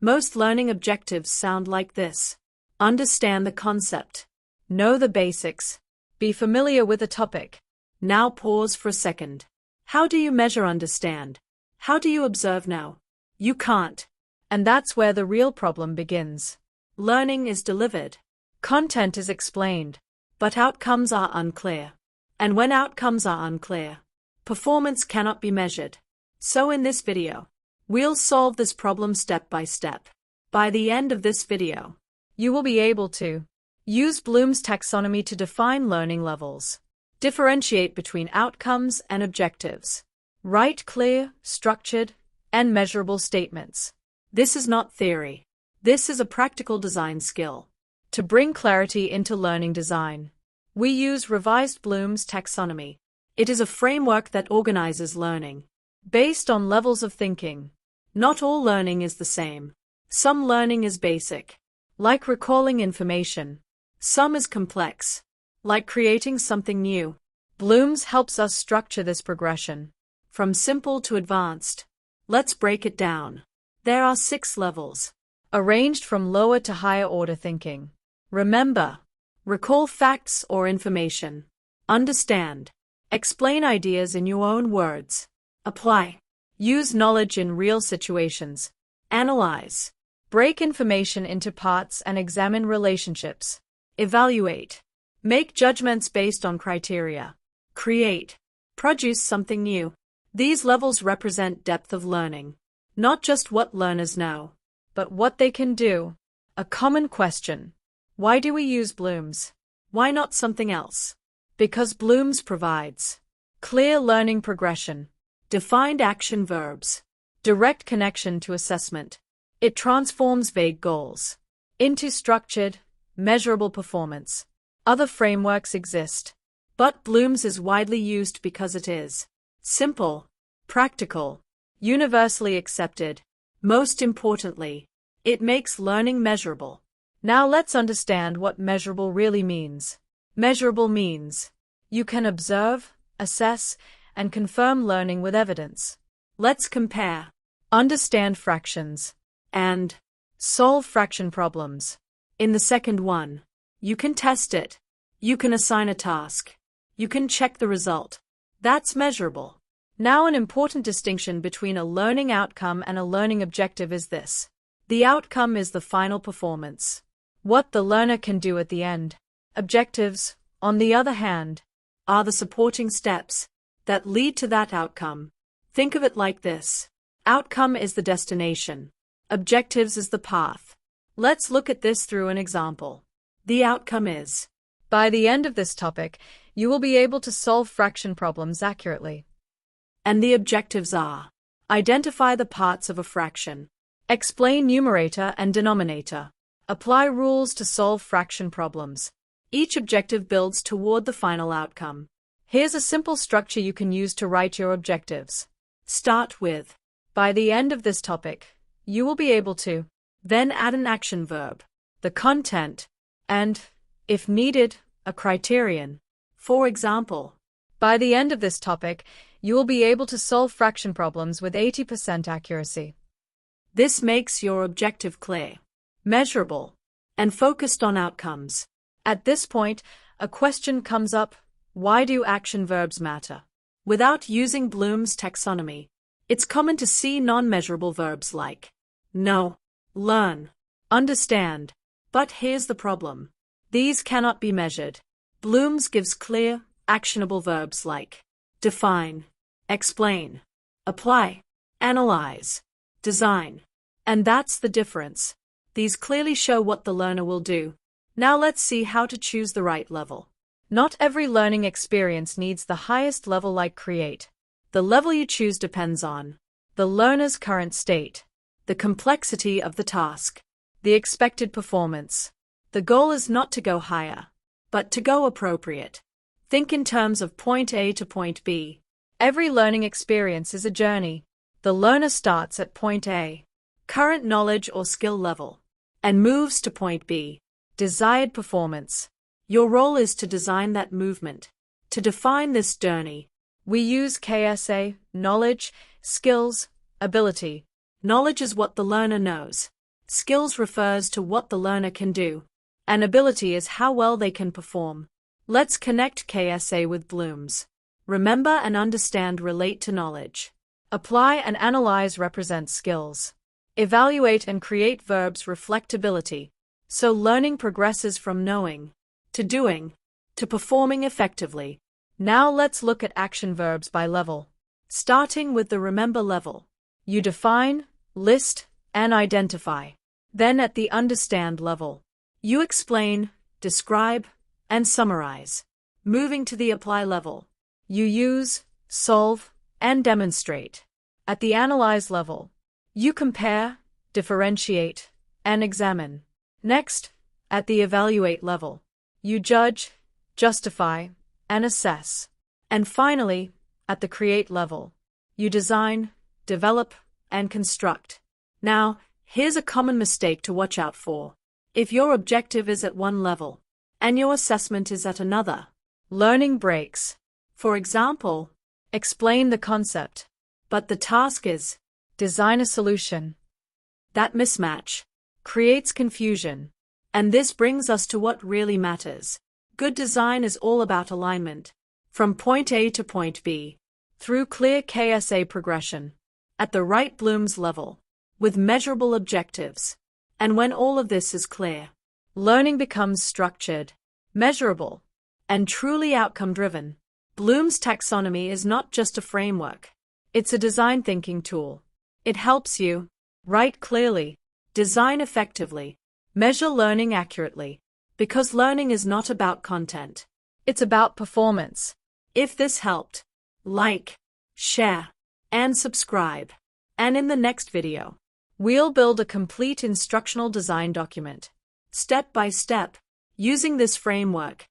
Most learning objectives sound like this. Understand the concept. Know the basics. Be familiar with the topic. Now pause for a second. How do you measure understand? How do you observe now? You can't. And that's where the real problem begins. Learning is delivered. Content is explained. But outcomes are unclear. And when outcomes are unclear, performance cannot be measured. So in this video, we'll solve this problem step by step. By the end of this video, you will be able to use Bloom's taxonomy to define learning levels, differentiate between outcomes and objectives, write clear, structured, and measurable statements. This is not theory. This is a practical design skill. To bring clarity into learning design, we use revised Bloom's taxonomy. It is a framework that organizes learning based on levels of thinking. Not all learning is the same. Some learning is basic, like recalling information. Some is complex, like creating something new. Bloom's helps us structure this progression, from simple to advanced. Let's break it down. There are 6 levels, arranged from lower to higher order thinking. Remember, recall facts or information. Understand. Explain ideas in your own words. Apply. Use knowledge in real situations. Analyze. Break information into parts and examine relationships. Evaluate. Make judgments based on criteria. Create. Produce something new. These levels represent depth of learning. Not just what learners know, but what they can do. A common question. Why do we use Bloom's? Why not something else? Because Bloom's provides clear learning progression, defined action verbs, direct connection to assessment. It transforms vague goals into structured, measurable performance. Other frameworks exist, but Bloom's is widely used because it is simple, practical, universally accepted. Most importantly, it makes learning measurable. Now let's understand what measurable really means. Measurable means you can observe, assess, and confirm learning with evidence. Let's compare. Understand fractions and solve fraction problems. In the second one, you can test it. You can assign a task. You can check the result. That's measurable. Now an important distinction between a learning outcome and a learning objective is this. The outcome is the final performance, what the learner can do at the end. Objectives, on the other hand, are the supporting steps that lead to that outcome. Think of it like this. Outcome is the destination. Objectives is the path. Let's look at this through an example. The outcome is, by the end of this topic, you will be able to solve fraction problems accurately. And the objectives are, identify the parts of a fraction, explain numerator and denominator, apply rules to solve fraction problems. Each objective builds toward the final outcome. Here's a simple structure you can use to write your objectives. Start with, by the end of this topic, you will be able to, then add an action verb, the content, and, if needed, a criterion. For example, by the end of this topic, you will be able to solve fraction problems with 80% accuracy. This makes your objective clear, measurable, and focused on outcomes. At this point, a question comes up: why do action verbs matter? Without using Bloom's taxonomy, it's common to see non-measurable verbs like know, learn, understand. But here's the problem. These cannot be measured. Bloom's gives clear, actionable verbs like define, explain, apply, analyze, design. And that's the difference. These clearly show what the learner will do. Now let's see how to choose the right level. Not every learning experience needs the highest level like create. The level you choose depends on the learner's current state, the complexity of the task, the expected performance. The goal is not to go higher, but to go appropriate. Think in terms of point A to point B. Every learning experience is a journey. The learner starts at point A, current knowledge or skill level, and moves to point B, desired performance. Your role is to design that movement. To define this journey, we use KSA, knowledge, skills, ability. Knowledge is what the learner knows. Skills refers to what the learner can do, and ability is how well they can perform. Let's connect KSA with Bloom's. Remember and understand relate to knowledge. Apply and analyze represent skills. Evaluate and create verbs reflect ability. So learning progresses from knowing to doing to performing effectively. Now let's look at action verbs by level. Starting with the remember level. You define, list, and identify. Then at the understand level, you explain, describe, and summarize. Moving to the apply level, you use, solve, and demonstrate. At the analyze level, you compare, differentiate, and examine. Next, at the evaluate level, you judge, justify, and assess. And finally, at the create level, you design, develop, and construct. Now, here's a common mistake to watch out for. If your objective is at one level, and your assessment is at another, learning breaks. For example, explain the concept, but the task is design a solution. That mismatch creates confusion. And this brings us to what really matters. Good design is all about alignment. From point A to point B, through clear KSA progression, at the right Bloom's level, with measurable objectives. And when all of this is clear, learning becomes structured, measurable, and truly outcome-driven. Bloom's taxonomy is not just a framework. It's a design thinking tool. It helps you write clearly, design effectively, measure learning accurately, because learning is not about content. It's about performance. If this helped, like, share, and subscribe. And in the next video, we'll build a complete instructional design document, step by step, using this framework.